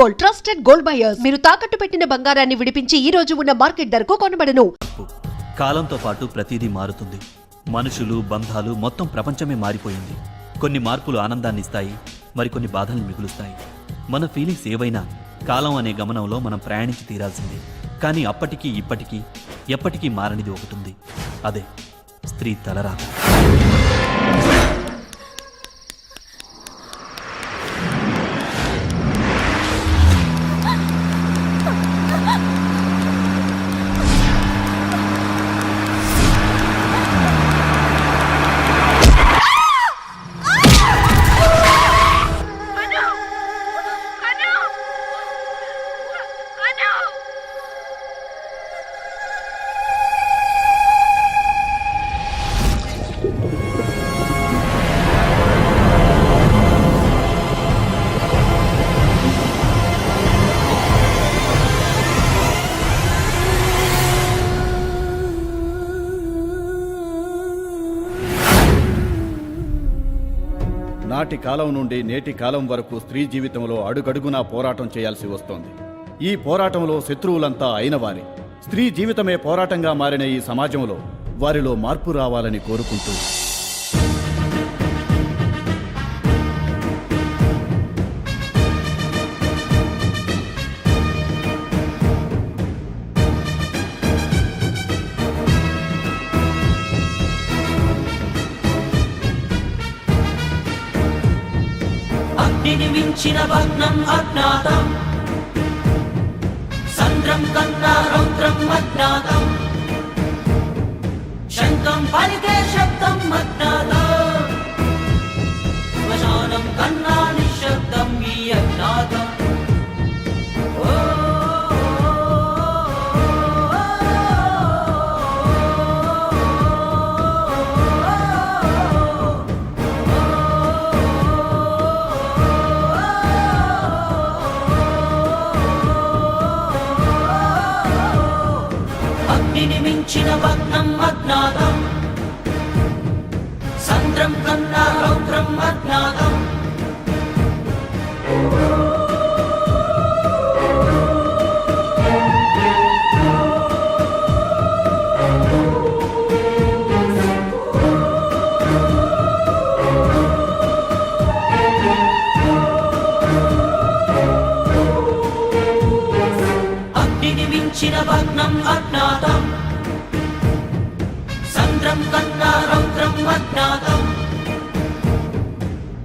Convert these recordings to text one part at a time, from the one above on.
Gold, trusted gold buyers. మీరు తాకట్టు పెట్టిన బంగారాన్ని విడిపించి ఈ రోజు ఉన్న మార్కెట్ ధరకు కొనబడను. కాలంతో పాటు ప్రతిదీ మారుతుంది. మనుషులు, బంధాలు, మొత్తం ప్రపంచమే మారిపోయింది. కొన్ని మార్పులు ఆనందాన్ని ఇస్తాయి, మరికొన్ని బాధల్ని మిగులుస్తాయి. మన ఫీలింగ్స్ ఏవైనా కాలం అనే గమనంలో మనం ప్రయాణించి తీరాల్సిందే. కానీ అప్పటికీ ఇప్పటికీ ఎప్పటికీ మారనిది ఒకటి ఉంది. అదే స్త్రీ తలరాత. నాటి కాలం నుండి నేటి కాలం వరకు స్త్రీ జీవితంలో అడుగడుగునా పోరాటం చేయాల్సి వస్తోంది. ఈ పోరాటంలో శత్రువులంతా అయినవారే. స్త్రీ జీవితమే పోరాటంగా మారిన ఈ సమాజంలో వారిలో మార్పు రావాలని కోరుకుంటూ అగ్నిని మించిన భగ్నం అజ్ఞాతం, సంద్రం కన్నా రౌద్రం అజ్ఞాతం, శంఖం పలికే శబ్దం అజ్ఞాతం, శ్మశానం కన్నా నిశ్శబ్దం ఈ అజ్ఞాతం. మించిన భగ్నం అజ్ఞాతం, సంద్రం కన్నా రౌద్రం అజ్ఞాతం. అగ్నిని మించిన భగ్నం అజ్ఞాతం, సంద్రం కన్నా రౌద్రం అజ్ఞాతం,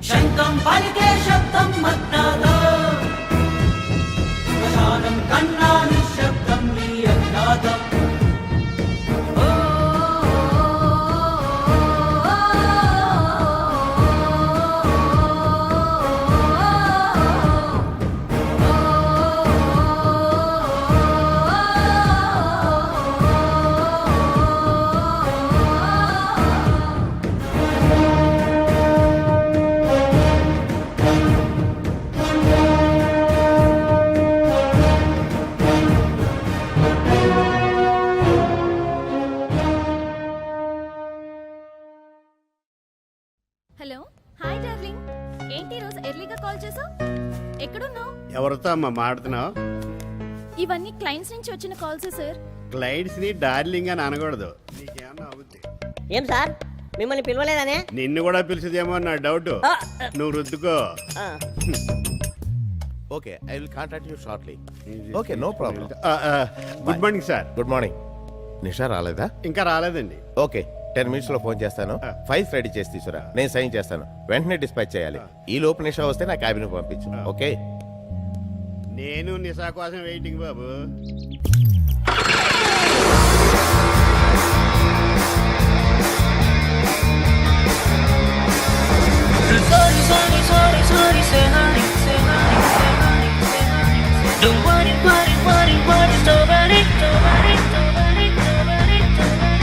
శంఖం పలికే శబ్దం అజ్ఞాతం, శ్మశానం కన్నా నిశ్శబ్దం ఈ అజ్ఞాతం. Hello, hi darling. ఏంటి రోజు ఎర్లీగా కాల్ చేసావు? ఎక్కడున్నావు? ఎవరితో అమ్మా మాడుతున్నావు? ఇవన్నీ క్లయింట్స్ నుంచి వచ్చిన కాల్స్ సార్. క్లయింట్స్ ని డార్లింగ్ అని అనకూడదు. నీకేమన్నా అవుద్ది. ఏం సార్ మిమ్మల్ని పిలవలేదనే? నిన్ను కూడా పిలిచేదేమో నా డౌట్. నువ్వు రుద్దుకో. Okay, I will contact you shortly. Okay, no problem. Good morning sir. Good morning. Nisha రాలేదా? ఇంకా రాలేదండి. ఓకే, 10 minutes లో ఫోన్ చేస్తాను. ఫైల్స్ రెడీ చేసి తీసుకురా, నేను సైన్ చేస్తాను. వెంటనే డిస్పాచ్ చేయాలి. ఈ లోపు నిషా వస్తే నా క్యాబిన్ పంపించు. ఓకే, నేను నిశా కోసం waiting Babu. Don't worry, worry, worry, worry, nobody, nobody, nobody, nobody, nobody.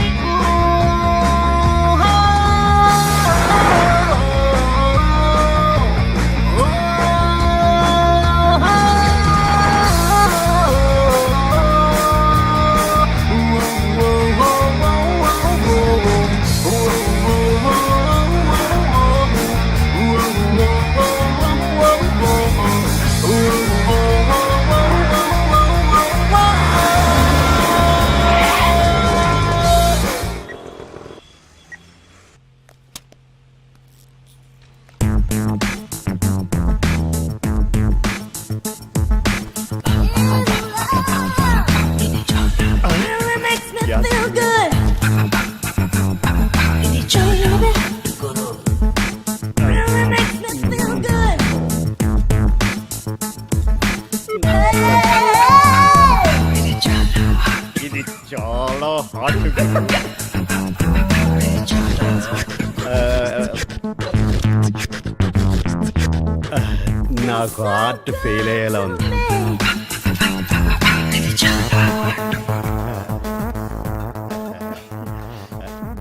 నాకు హార్ట్ ఫెయిల్ అయ్యేలా ఉంది.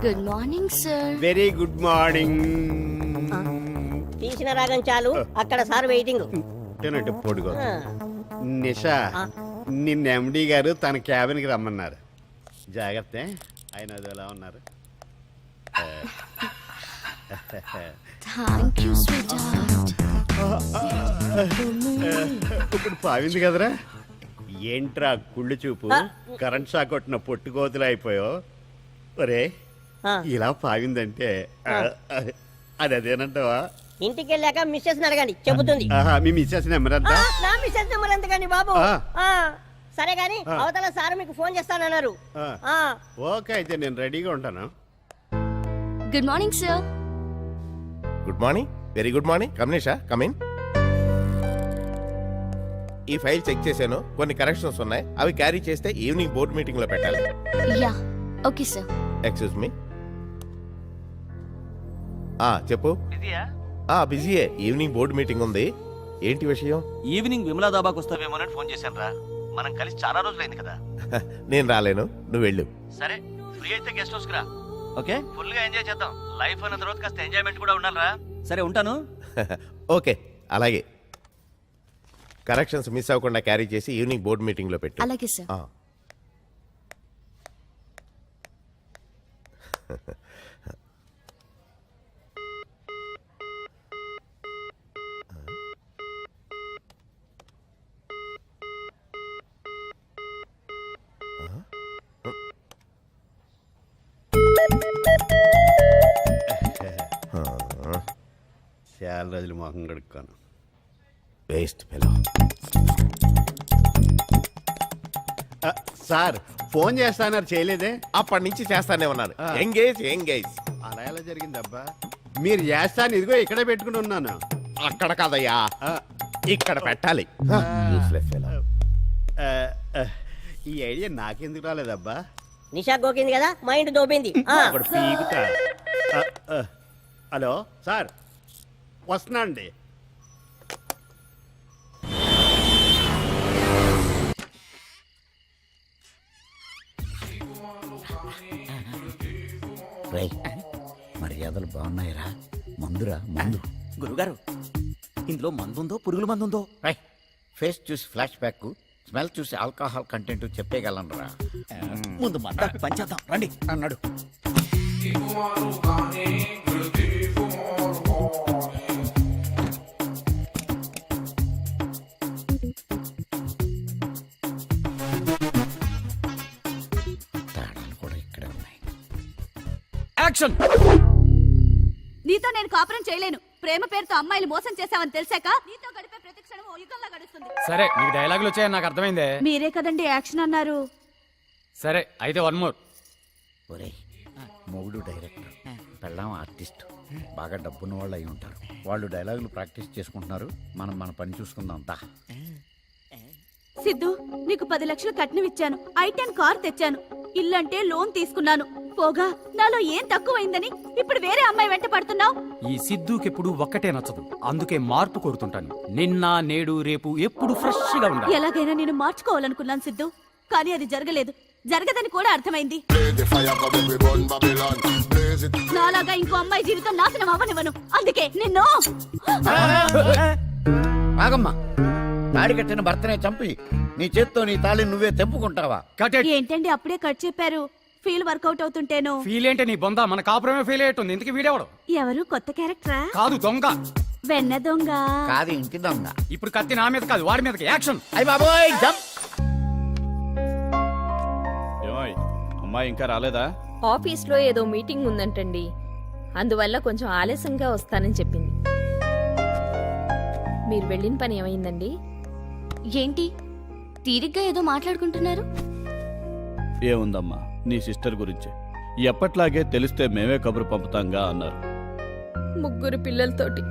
Good morning sir. Very good morning. తీసిన రాగం చాలు, అక్కడ సార్ వెయిటింగ్. తినంటే పొడుగు. నిషా, నిన్న ఎండి గారు తన క్యాబిన్కి రమ్మన్నారు. జాగ్రత్త, ఆయన అది ఎలా ఉన్నారు. Thank you sweet heart. ఇప్పుడు పావింది కదరా. ఏంట్రా కుళ్ళు చూపు, కరెంట్ షాక్ కొట్టిన పొట్టు కోతులు అయిపోయావు. ఒరే, ఇలా పావిందంటే అది అదేనంటావా? ఇంటికి వెళ్ళాక మిస్సెస్ అడగండి, చెబుతుంది. మీ మిస్సెస్ నెంబర్ అంతా? నా మిస్సెస్ నెంబర్ ఎందుకండి బాబు? ఆ. సరే గాని అవతల సార్ మీకు ఫోన్ చేస్తానన్నారు. ఓకే, అయితే నేను రెడీగా ఉంటాను. Good morning sir. Good morning, very good morning. కమలేషా, కమిన్. ఈ ఫైల్ చెక్ చేశాను, కొన్ని కరెక్షన్స్ ఉన్నాయి. అవి క్యారీ చేస్తే ఈవినింగ్ బోర్డ్ మీటింగ్ లో పెట్టాలి. Yeah okay sir. Excuse me. చెప్పు. బిజీయే. ఈవినింగ్ బోర్డు మీటింగ్ ఉంది. ఏంటి విషయం? ఈవినింగ్ విమలా దాబాకి వస్తావేమోనని ఫోన్ చేశాను రా. మనం కలిసి చాలా రోజులైంది కదా. నేను రాలేను, నువ్వు వెళ్ళు. సరే, ఫ్రీ అయితే గెస్ట్ హౌస్ రా. ఓకే, ఫుల్ గా ఎంజాయ్ చేద్దాం. లైఫ్ అన్న తర్వాత కాస్త ఎంజాయ్మెంట్ కూడా ఉండాలిరా. సరే, ఉంటాను. ఓకే, అలాగే. కరెక్షన్స్ మిస్ అవ్వకుండా క్యారీ చేసి ఈవినింగ్ బోర్డు మీటింగ్ లో పెట్టు. అలాగే సార్. చాలా రోజులు మొహం కడుక్కోను. Waste fellow. సార్, ఫోన్ చేస్తానన్నారు, చేయలేదే? అప్పటి నుంచి చేస్తానే ఉన్నాను. Engage engage. అలా ఎలా జరిగిందబ్బా? మీరు చేస్తాను, ఇదిగో ఇక్కడే పెట్టుకుని ఉన్నాను. అక్కడ కాదయ్యా, ఇక్కడ పెట్టాలి. Useless fellow. ఈ ఐడియా నాకెందుకు రాలేదబ్బా? నిషా గోకింది కదా, మైండ్ దోబింది. ఒకడు పీకుతా. హలో సార్, వస్తున్నా అండి. మర్యాదలు బాగున్నాయిరా. మందురా మందు. గురుగారు, ఇందులో మందుందో పురుగుల మందుందో? ఫేస్ చూసి ఫ్లాష్ బ్యాక్, స్మెల్ చూసి ఆల్కహాల్ కంటెంట్ చెప్పేయగలనరా. ముందు మంద పంచేద్దాం రండి అన్నాడు. తాళాలు కూడా ఇక్కడే ఉన్నాయి. యాక్షన్. నీతో నేను కాపురం చేయలేను. ప్రేమ పేరుతో అమ్మాయిలు మోసం చేశావని తెలిసాక నీతో గడిపే ప్రతి క్షణం ఓ యుగంలా గడుస్తుంది. సరే, నీకు డైలాగులు వచ్చాయని నాకు అర్థమైందే. మీరే కదండి యాక్షన్ అన్నారు. సరే, అయితే వన్ మోర్. ఒరేయ్, మొగుడు డైరెక్టర్, పెళ్ళాం ఆర్టిస్ట్, బాగా డబ్బున్న వాళ్ళు అయి ఉంటారు. వాళ్ళు డైలాగులు ప్రాక్టీస్ చేసుకుంటున్నారు. మనం మన పని చూసుకుందాం. దా. సిద్ధు, నీకు 10 లక్షలు కట్నం ఇచ్చాను. I10 కార్ తెచ్చాను. ఇల్లంటే లోన్ తీసుకున్నాను. పోగా నాలో ఏం తక్కువైందని ఇప్పుడు వేరే అమ్మాయి వెంట పడుతున్నావు. ఈ సిద్ధుకి ఎప్పుడు ఒక్కటే నచ్చదు, అందుకే మార్పు కోరుతుంటాను. నిన్న నేడు రేపు ఎప్పుడు ఫ్రెష్ గా ఉండాలి. ఎలాగైనా నేను మార్చుకోవాలనుకున్నాను సిద్ధు, కానీ అది జరగలేదు. జరగదని కూడా అర్థమైంది. నాలాగా ఇంకో అమ్మాయి జీవితం నాశనం అవ్వనివ్వను. అందుకే నిన్ను. ఆగమ్మా, తాడి కట్టిన భర్తనే చంపి నీ చేత్తో నీ తాళి నువ్వే తెంపుకుంటావా? ఏంటండి అప్పుడే కట్ చెప్పారు? Feel work out అవుతుంటేను. ఫీల్ ఏంటి నీ బొంద? మన కాపురమే ఫీల్ అయ్యేటుంది. ఇందుకు వీడేవాడు? ఎవరు? కొత్త క్యారెక్టరా? కాదు, దొంగ. వెన్న దొంగ కాదు, ఇంటి దొంగ. ఇప్పుడు కత్తి నా మీద కాదు, వాడి మీదకి. యాక్షన్. అయ్య బాబోయ్, జంప్. అమ్మాయి ఇంకా రాలేదా? ఆఫీస్లో ఏదో మీటింగ్ ఉందంటండి, అందువల్ల కొంచెం ఆలస్యంగా వస్తానని చెప్పింది. మీరు వెళ్ళిన పని ఏమైందండి? ఏంటి తీరిగ్గా ఏదో మాట్లాడుకుంటున్నారు? ఏముందమ్మా, నీ సిస్టర్ గురించి. ఎప్పట్లాగే తెలిస్తే మేమే కబురు పంపుతాంగా అన్నారు. 3 పిల్లలతోటి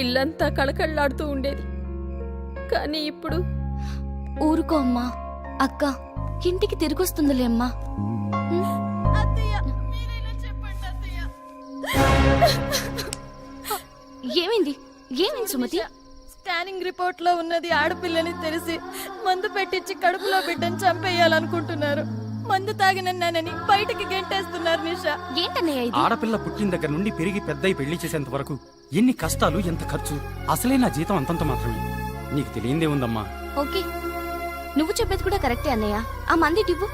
ఇల్లంతా కళకళలాడుతూ ఉండేది. కానీ ఇప్పుడు ఊరుకో అమ్మా. అక్క, ఇంటికి తిరిగొస్తుందిలే అమ్మా. ఏమైంది ఏమైంది సుమతి? స్కానింగ్ రిపోర్ట్ లో ఉన్నది ఆడపిల్లని తెలిసి మందు పెట్టించి కడుపులో బిడ్డను చంపేయాలనుకుంటున్నారు. మందు తాగినన్నానని బయటికి గెంటేస్తున్నారు నిషా. ఏంటన్నయ్య ఇది? ఆడపిల్ల పుట్టిన దగ్గర నుండి పెరిగి పెద్దయి పెళ్లి చేసేంత వరకు ఎన్ని కష్టాలు, ఎంత ఖర్చు. అసలే నా జీతం అంతంత మాత్రమే. నీకు తెలియందే ఉందమ్మా. ఓకే, నువ్వు చెప్పేది కూడా కరెక్టే అన్నయ్య. ఆ మంది ఇవ్వు.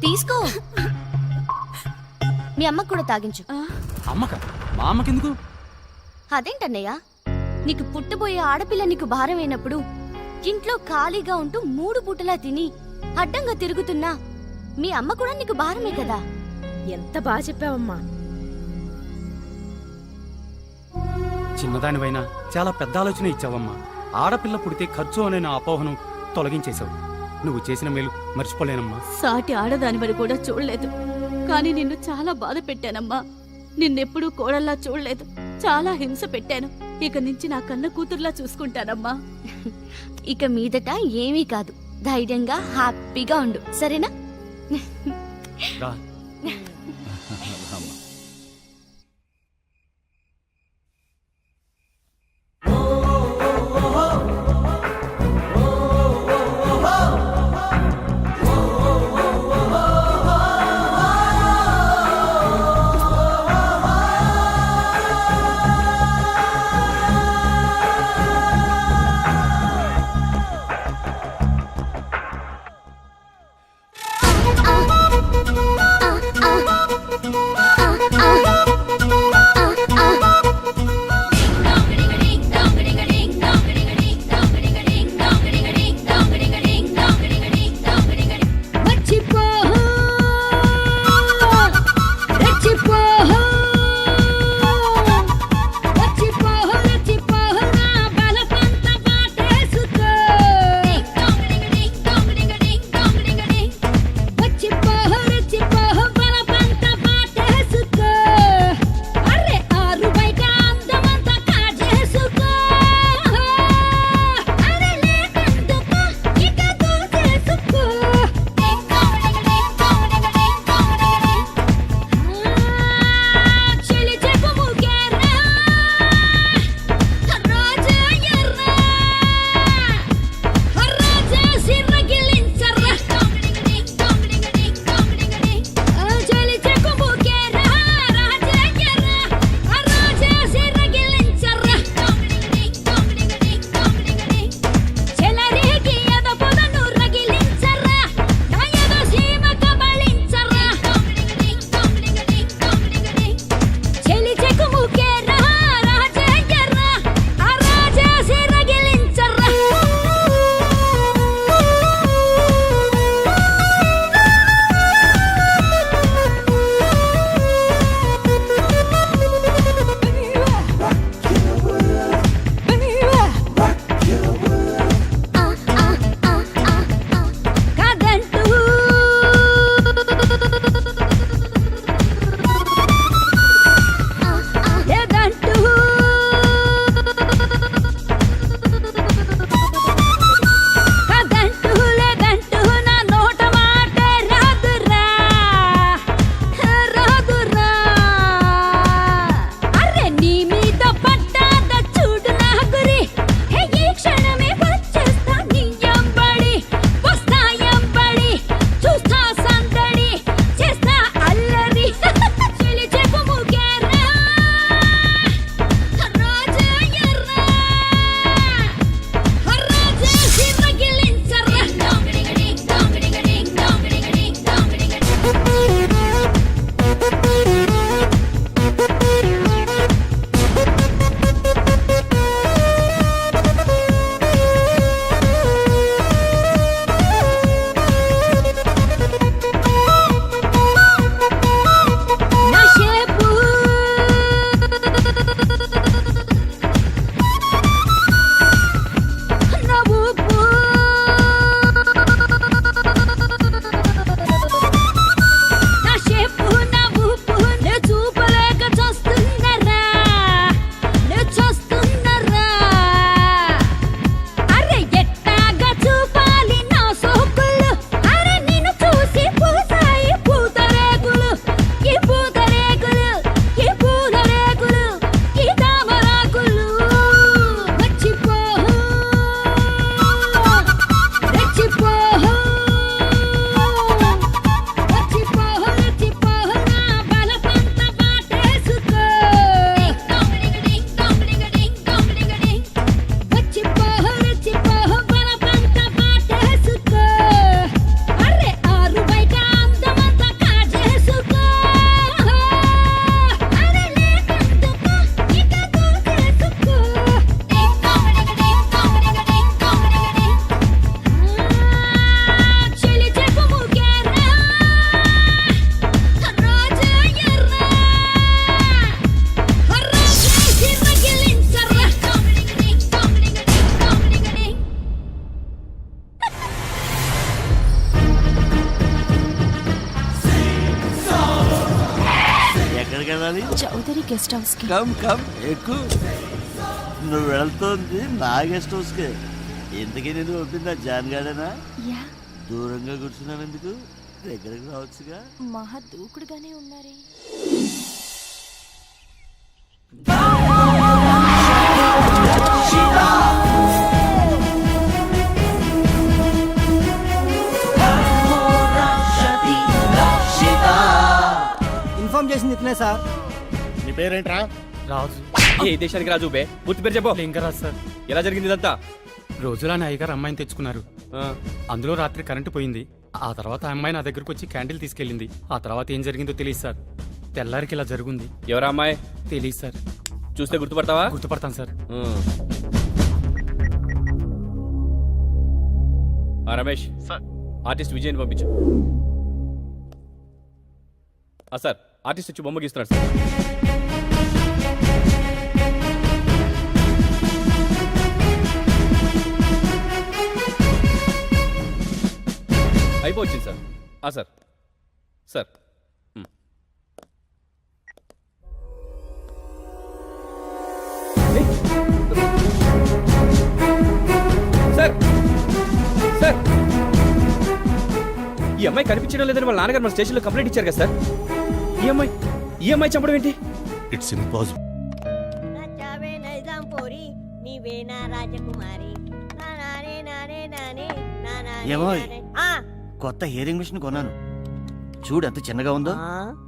తీసుకో. మీ అమ్మకు కూడా తాగించు. అమ్మక మా అమ్మకెందుకు? అదేంటన్నయ్య, నీకు పుట్టబోయే ఆడపిల్ల నీకు భారమైనప్పుడు ఇంట్లో ఖాళీగా ఉంటూ 3 పూటలా తిని అడ్డంగా తిరుగుతున్నా మీ అమ్మ కూడా నీకు భారమే కదా. ఎంత బాగా చెప్పావమ్మా. చిన్నదానివైనా చాలా పెద్ద ఆలోచన ఇచ్చావమ్మా. ఆడపిల్ల పుడితే ఖర్చు అనే నా అపోహను తొలగించేశావు. నువ్వు చేసిన మేలు మర్చిపోలేనమ్మా. సాటి ఆడదానివని కూడా చూడలేదు, కానీ నిన్ను చాలా బాధ పెట్టానమ్మా. నిన్నెప్పుడూ కోడల్లా చూడలేదు, చాలా హింస పెట్టాను. ఇక నుంచి నా కన్న కూతుర్లా చూసుకుంటానమ్మా. ఇక మీదట ఏమీ కాదు, ధైర్యంగా హ్యాపీగా ఉండు, సరేనా? రా. మరి చౌదరి గెస్ట్ హౌస్ కి. కమ్ కమ్ ఎక్కు. నువ్వు వెళ్తోంది నా గెస్ట్ హౌస్కే. ఎందుకే నేను ఒప్పిందా జాన్ గార్డెనా? యా, దూరంగా కూర్చున్నావు ఎందుకు? దగ్గరకు రావచ్చుగా. మహా దూకుడుగానే ఉన్నారే. ఇన్ఫార్మ్ చేసింది ఇతనే సార్. నీ పేరేంట్రా? రాజు. ఏ దేశానికి రాజు బే? పూర్తి పేరు చెప్పు. లింగరాజ్ సార్. ఎలా జరిగింది ఇదంతా? రోజులాని అయ్యగారు అమ్మాయిని తెచ్చుకున్నారు. ఆ, అందులో రాత్రి కరెంటు పోయింది. ఆ తర్వాత ఆ అమ్మాయి నా దగ్గరకు వచ్చి క్యాండిల్ తీసుకెళ్ళింది. ఆ తర్వాత ఏం జరిగిందో తెలియదు సార్. తెల్లారికి ఇలా జరుగుంది. ఎవరా అమ్మాయి? తెలియదు సార్. చూస్తే గుర్తుపడతావా? గుర్తుపడతాను సార్. రమేష్ సార్, ఆర్టిస్ట్ విజయ్ని పంపించు. సార్, ఆర్టిస్ట్ వచ్చి బొమ్మ గీస్తున్నాడు సార్. అయిపోవచ్చింది sir. Sir sir sir sir, ఈ అమ్మాయి కనిపించడం లేదని వాళ్ళ నాన్నగారు మన స్టేషన్లో కంప్లైంట్ ఇచ్చారు కదా సార్. ఈ అమ్మాయి చంపడం ఏంటి? It's impossible. నచ్చావే నైజాం పోరి నీవేనా రాజకుమారి నానే నానే నానే నానే ఏమోయ్? నానే. కొత్త హియరింగ్ మిషన్ కొన్నాను. చూడు ఎంత చిన్నగా ఉందో.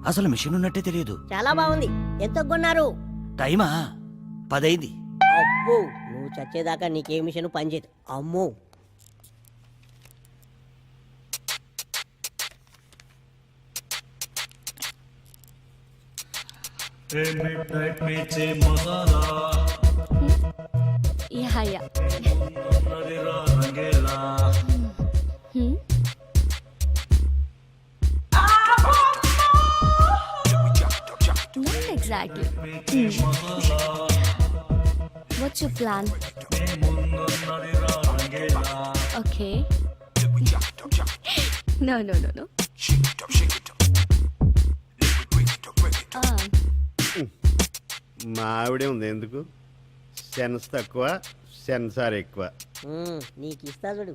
అసలు మిషన్ ఉన్నట్టే తెలియదు. చాలా బాగుంది. ఎంత కొన్నారు? టైమా 10 అయింది. అబ్బో, నువ్వు చచ్చేదాకా నీకే మిషన్ పనిచేయదు. అమ్మో. Yeah yeah. Not exactly. What's your plan? Okay. No. మా ఆవిడే ఉంది ఎందుకు? సెన్స్ తక్కువ, సెన్సార్ ఎక్కువ. నీకు ఇస్తా చూడు.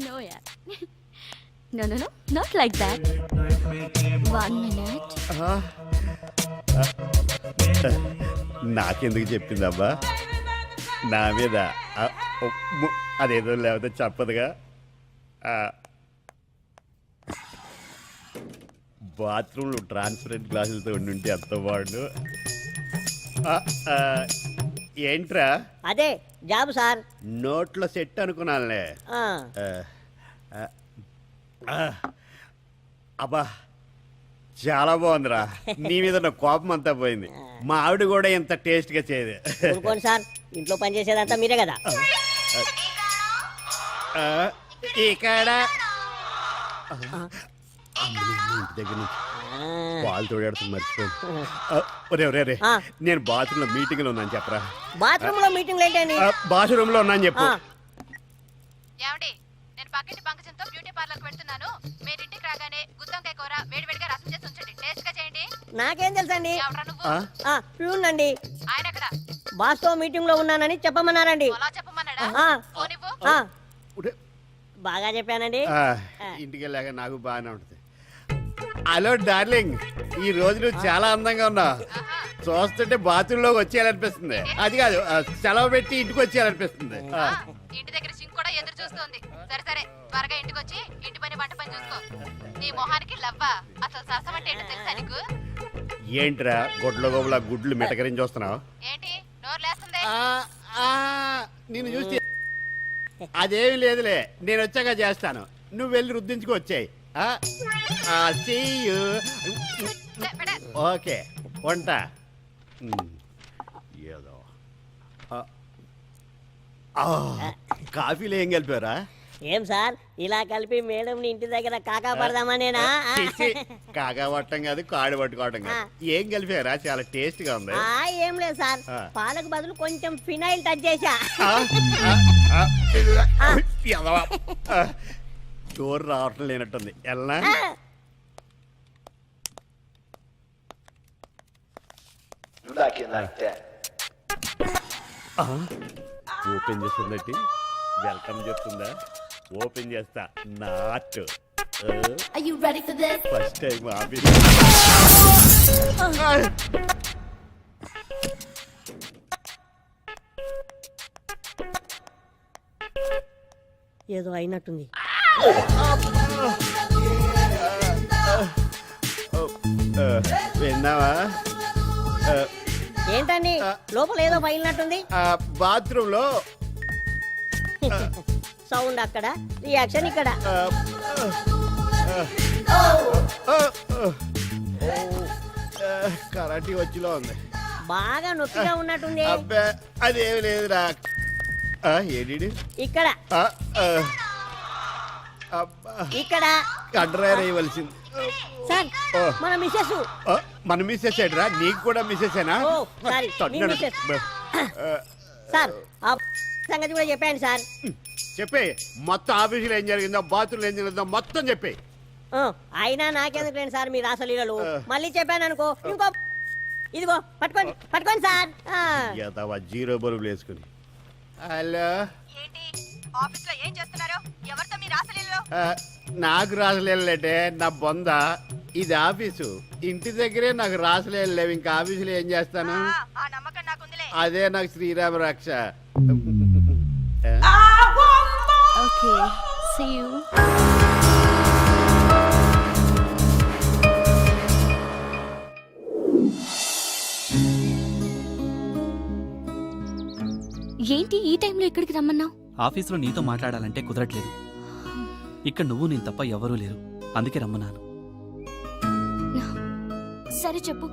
No, yeah. No. Not like that. 1 minute. నాకెందుకు చెప్పిందబ్బా? నా మీద అదేదో లేకపోతే చెప్పదుగా. బాత్రూంలో ట్రాన్స్పరెంట్ గ్లాసులతో ఉండి ఎంత బాగుండు. ఏంట్రా? అదే జాబ్ సార్. నోట్లో సెట్ అనుకున్నానులే. అబ్బా చాలా బాగుందిరా. నీ మీద నా కోపం అంతా పోయింది. మా ఆవిడ కూడా ఎంత టేస్ట్ గా చేయదు. ఊరుకోండి సార్, ఇంట్లో పని చేసేదంతా మీరే కదా. ఇక్కడ ఇంటి దగ్గర నుంచి పాలు తోడాడుతుంది మర్చిపోయింది. ఒరే నేను బాత్రూమ్ లో మీటింగ్ లో ఉన్నాను చెప్పరా. బాత్రూమ్ లో మీటింగ్ ఏంటండి? బాత్రూమ్ లో ఉన్నాను చెప్పు. ఏమండి, నేను పక్కింటి పంకజంతో బ్యూటీ పార్లర్ పెడుతున్నాను. మీరు ఇంటికి రాగానే గుత్తంకాయ కూర వేడివేడిగా రసం చేసి ఉంచండి. టేస్ట్ గా చేయండి. నాకేం తెలుసండి? ఎవరా నువ్వు? ప్యూన్ అండి. ఆయన ఎక్కడ? బాస్ తో మీటింగ్ లో ఉన్నానని చెప్పమన్నారండి. అలా చెప్పమన్నాడా? ఫోన్ ఇవ్వు. బాగా చెప్పానండి. ఇంటికి వెళ్ళాక నాకు బాగానే ఉంటుంది. హలో డార్లింగ్, ఈ రోజు నువ్వు చాలా అందంగా ఉన్నావు. చూస్తుంటే బాత్రూమ్ లోకి వచ్చేయాలనిపిస్తుంది. అది కాదు, సెలవు పెట్టి ఇంటికి వచ్చేయాలనిపిస్తుంది. ఇంటి దగ్గర సింక్ కూడా ఎదురు చూస్తుంది. సరే త్వరగా ఇంటికి వచ్చి ఇంటి పని వంట పని చూసుకో. నీ మొహానికి లవ్వా? అసలు సరసం అంటే ఏంటో తెలుసా నీకు? ఏంట్రా గొడ్ల గోబుల గుడ్లు మెటకరించి వస్తున్నావు? ఏంటి నోరు లేస్తుంది? నిన్ను చూస్తే అదేమి లేదులే, నేను వచ్చాక చేస్తాను. నువ్వు వెళ్ళి రుద్దించుకు వచ్చాయి. ఓకే వంట ఏదో. కాఫీలో ఏం కలిపారా? ఏం సార్ ఇలా కలిపి మేడం ఇంటి దగ్గర కాకా పడదామనేనా? కాకా పట్టడం కాదు, కాడు పట్టుకోవటం కాదు. ఏం కలిపారా? చాలా టేస్ట్ గా ఉంది. ఏం లేదు సార్, పాలకు బదులు కొంచెం ఫినాయిల్ టచ్ చేశా. డోర్ రావటం లేనట్టుంది. ఎలా ఓపెన్ చేస్తుందటి వెల్కమ్ చెప్తుందా? ఓపెన్ చేస్తా నాట్ ఫస్ట్ టైం ఆఫీస్. ఏదో అయినట్టుంది. విన్నావా? ఏంటండి లోపల ఏదో పగిలినట్టుంది? బాత్రూమ్ లో సౌండ్ అక్కడ, రియాక్షన్ ఇక్కడ. కరాటీ వచ్చిలో ఉంది. బాగా నొప్పిగా ఉన్నట్టుంది. అబ్బా అదేమి లేదురా. ఏడి ఇక్కడ ఇక్కడ కండ్రాయర్ వేయవలసింది. సార్ మన మిస్సెస్. మన మిస్సెస్ ఏడ్రా? నీకు కూడా మిస్సెసేనా? ఓ సారీ, మీ మిస్సెస్. సార్ ఆ సంగతి కూడా చెప్పాను సార్. చెప్పే మొత్తం ఆఫీసులో ఏం జరిగిందో, బాత్రూంలో ఏం జరిగిందో మొత్తం చెప్పే. అయినా నాకెందుకు లేండి సార్ మీ రాసలీలలు. మళ్ళీ చెప్పాను అనుకో ఇంకో. ఇదిగో పట్టుకోండి పట్టుకోండి సార్. జీరో బరువులు వేసుకుని. హలో, నాకు రాసలేటే నా బొంద. ఇది ఆఫీసు, ఇంటి దగ్గరే నాకు రాసలేదు లేవు. ఇంకా ఆఫీసులో ఏం చేస్తాను? అదే నాకు శ్రీరామ రక్ష. Okay, see you. ఏంటి ఈ టైంలో ఇక్కడికి రమ్మన్నావు? ఆఫీస్లో నీతో మాట్లాడాలంటే కుదరట్లేదు. ఇక్కడ నువ్వు నేను తప్ప ఎవరూ లేరు, అందుకే రమ్మన్నాను. సరే చెప్పు.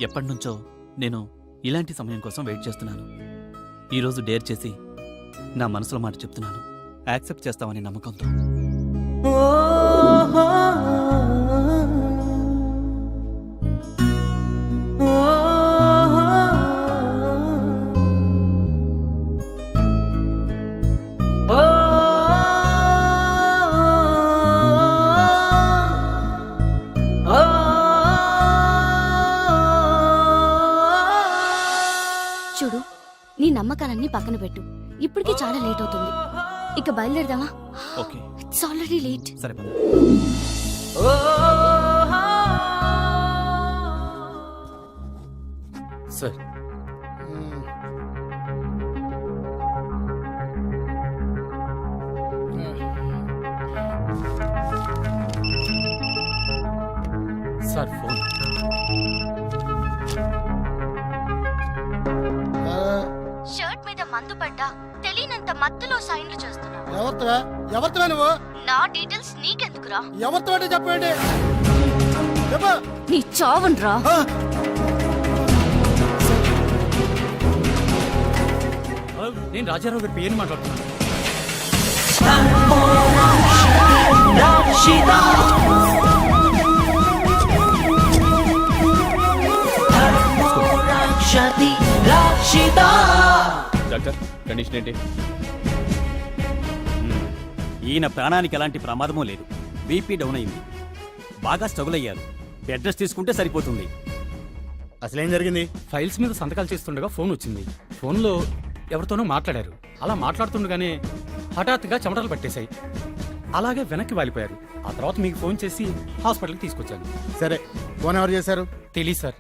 ఎప్పటినుంచో నేను ఇలాంటి సమయం కోసం వెయిట్ చేస్తున్నాను. ఈరోజు డేర్ చేసి నా మనసులో మాట చెప్తున్నాను. యాక్సెప్ట్ చేస్తామని నమ్మకంతో. చూడు, నీ నమ్మకాలన్నీ పక్కన పెట్టు. ఇప్పటికే చాలా లేట్ అవుతుంది. ఇక బయలుదేరదామా? Okay, it's already late. సరే పద. Sir sir phone. షర్ట్ మీద మందు పడ్డా తెలియనంత మత్తులో సైన్లు చేస్తున్నావు. ఎవరితో నువ్వు? నా డీటెయిల్స్ నీకెందుకురా? ఎవరితో చెప్పండి. నీ చావుండ్రా. నేను రాజారావు గారి పేరు మాట్లాడుతున్నాను. డాక్టర్, కండిషన్ ఏంటి? ఈయన ప్రాణానికి ఎలాంటి ప్రమాదమూ లేదు. బీపీ డౌన్ అయింది, బాగా స్ట్రగుల్ అయ్యారు. బెడ్ రెస్ట్ తీసుకుంటే సరిపోతుంది. అసలేం జరిగింది? ఫైల్స్ మీద సంతకాలు చేస్తుండగా ఫోన్ వచ్చింది. ఫోన్లో ఎవరితోనో మాట్లాడారు. అలా మాట్లాడుతుండగానే హఠాత్తుగా చెమటలు పట్టేశాయి. అలాగే వెనక్కి వాలిపోయారు. ఆ తర్వాత మీకు ఫోన్ చేసి హాస్పిటల్కి తీసుకొచ్చాను. సరే, ఫోన్ ఎవరు చేశారు? తెలీదు సార్.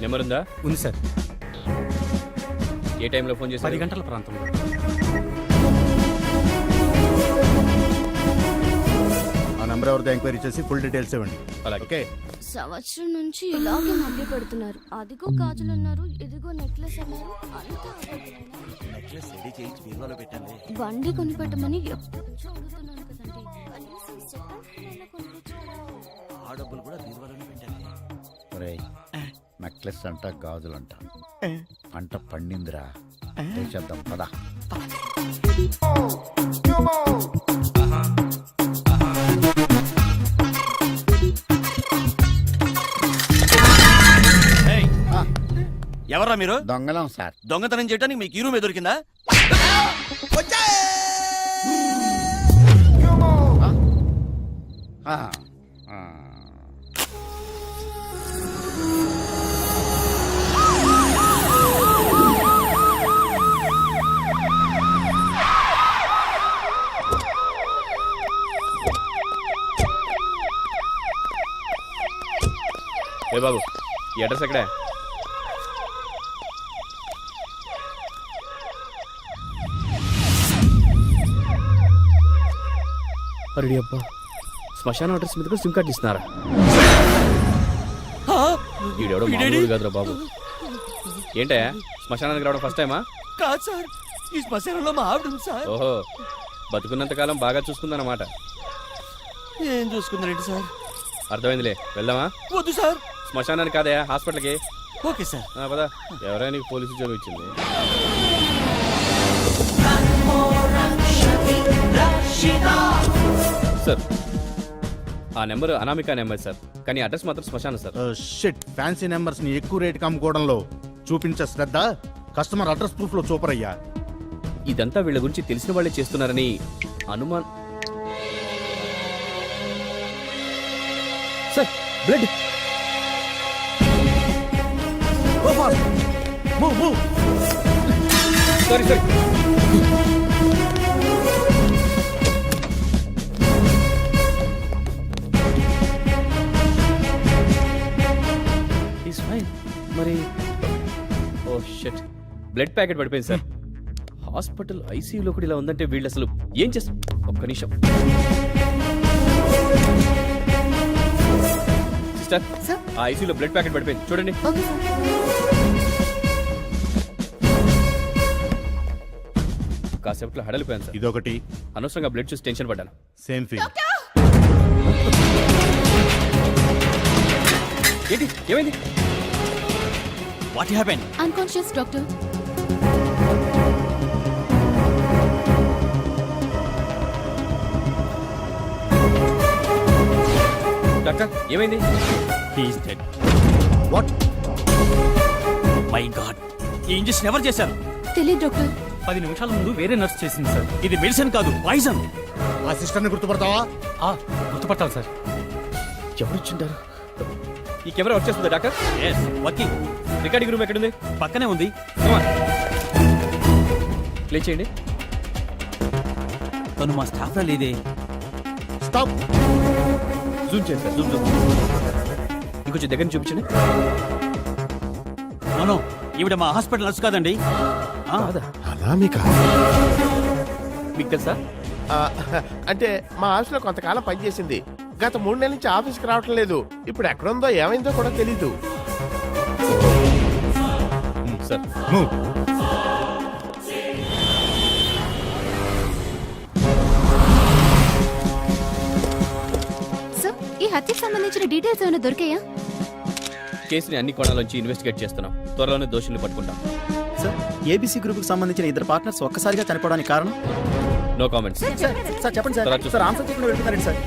నెంబర్ ఉందా? ఉంది సార్. ఏ టైంలో ఫోన్ చేశారు? 10 గంటల ప్రాంతంలో. ఆ నెంబర్ ఎవరితో ఎంక్వైరీ చేసి ఫుల్ డీటెయిల్స్ ఇవ్వండి. అలాగే. ఓకే. సంవత్సరం నుంచి ఇలాగే మభ్య పెడుతున్నారు. అదిగో గాజులు అన్నారు, ఇదిగో నెక్లెస్ అన్నారు. బండి కొనిపెట్టమని ఎప్పటి నుంచో అడుగుతున్నాను కదండి. కనీసం సెకండ్ హ్యాండ్ కొనిపించారా? నెక్లెస్ అంట, గాజులంట, పంట పండిందిరా. చేద్దాం పదా. ఎవరా మీరు? దొంగలం సార్. దొంగతనం చేయడానికి మీకు ఈ రూమే దొరికిందా? బాబు ఈ అడ్రస్ ఎక్కడే? అరే అబ్బా, శ్మశానం అడ్రస్ మీద కూడా సిమ్ కార్డు ఇస్తున్నారా? ఈడెవడో మామూలు కాదురా బాబు. ఏంటే శ్మశానానికి రావడం ఫస్ట్ టైమా? కాదు సార్, ఈ శ్మశానంలో మా ఆవిడ ఉంది సార్. ఓహో, బతుకున్నంత కాలం బాగా చూసుకుందన్నమాట. ఏం చూసుకుందండి సార్? అర్థమైందిలే, వెళ్దామా? వద్దు సార్. శ్మశానానికి కాదయా, హాస్పిటల్కి. Okay sir. పదా, ఎవరైనా నీకు పోలీసు ఉద్యోగం ఇచ్చింది? సార్, ఆ నెంబర్ అనామిక నెంబర్ సార్, కానీ అడ్రస్ మాత్రం శ్మశానం సార్. షిట్, ఫ్యాన్సీ నెంబర్స్ ని ఎక్కువ రేటుకి అమ్ముకోవడంలో చూపించే శ్రద్ధ కస్టమర్ అడ్రస్ ప్రూఫ్ లో చూపర్ అయ్యా. ఇదంతా వీళ్ళ గురించి తెలిసిన వాళ్ళే చేస్తున్నారని అనుమాన్. Sir, blood. Sorry sir. Is fine. మరి ఓ షిట్, బ్లడ్ ప్యాకెట్ పడిపోయింది సార్. హాస్పిటల్ ఐసీయూలో కూడా ఇలా ఉందంటే వీళ్ళు అసలు ఏం చేస్తారు? ఒక్క నిమిషం సిస్టర్, ఆ ఐసీయూలో బ్లడ్ ప్యాకెట్ పడిపోయింది, చూడండి. కాసేపట్లో హడలిపోయాను సార్. ఇదొకటి. అనవసరంగా బ్లడ్ చూసి టెన్షన్ పడ్డాను. Same feel. ఏంటి, ఏమైంది? What happen? Unconscious doctor. Doctor, ఏమైంది? He is dead. What? My god, ఈ ఇంజెక్షన్ ఎవరు చేశారు? తెలియదు డాక్టర్. 10 నిమిషాల ముందు వేరే నర్స్ చేసింది సార్. ఇది మెడిసిన్ కాదు, పాయిజన్. ఆ సిస్టర్ ని గుర్తుపడతావా? గుర్తుపట్టాలి సార్. ఎవరొచ్చుంటారు? ఈ కెమెరా వచ్చేస్తుందా doctor? Yes, working. Recording room ఎక్కడుంది? పక్కనే ఉంది. ప్లే చేయండి. తను మా స్టాఫ్ లో లేదే. స్టాప్. జూమ్ చేయండి సార్, జూమ్. ఇంకొంచెం దగ్గర నుంచి చూపించండి. నో, ఈవిడ మా హాస్పిటల్ నర్సు కాదండి. కాదా? అనామిక మీకు తెలుసా? అంటే మా ఆఫీస్లో కొంతకాలం పనిచేసింది. గత 3 నెలల నుంచి ఆఫీస్కి రావటం లేదు. ఇప్పుడు ఎక్కడుందో ఏమైందో కూడా తెలీదు. సార్, సార్, ఈ హత్యకు సంబంధించిన డీటెయిల్స్ ఏమైనా దొరికాయా? కేసుని అన్ని కోణాల్లోంచి ఇన్వెస్టిగేట్ చేస్తున్నాం. త్వరలోనే దోషుల్ని పట్టుకుంటాం. సార్, ఏబీసీ గ్రూప్ కి సంబంధించిన ఇద్దరు పార్ట్నర్స్ ఒక్కసారిగా చనిపోవడానికి కారణం? No comments. సార్ చెప్పండి సార్. తర్వాత చూస్తాం. సార్ ఆన్సర్ చేయకుండా వెళ్తున్నారండి సార్.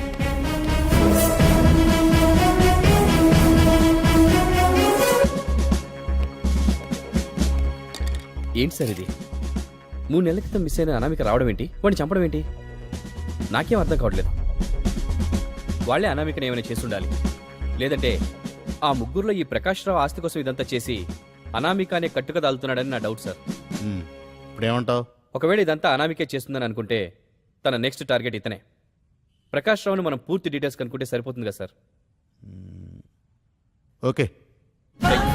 ఏంటి సార్ ఇది? 3 నెలల క్రితం మిస్ అయిన అనామిక రావడం ఏంటి? వాడిని చంపడం ఏంటి? నాకేం అర్థం కావట్లేదు. వాళ్ళే అనామికని ఏమైనా చేసి ఉండాలి. లేదంటే ఆ ముగ్గురులో ఈ ప్రకాష్ రావు ఆస్తి కోసం ఇదంతా చేసి అనామిక అనే కట్టుక దాల్తున్నాడని నా డౌట్ సార్. ఇప్పుడు ఏమంటావు? ఒకవేళ ఇదంతా అనామికే చేస్తుందని అనుకుంటే తన నెక్స్ట్ టార్గెట్ ఇతనే. ప్రకాష్ రావుని మనం పూర్తి డీటెయిల్స్ కనుక్కుంటే సరిపోతుంది కదా సార్. ఓకే. థాంక్యూ.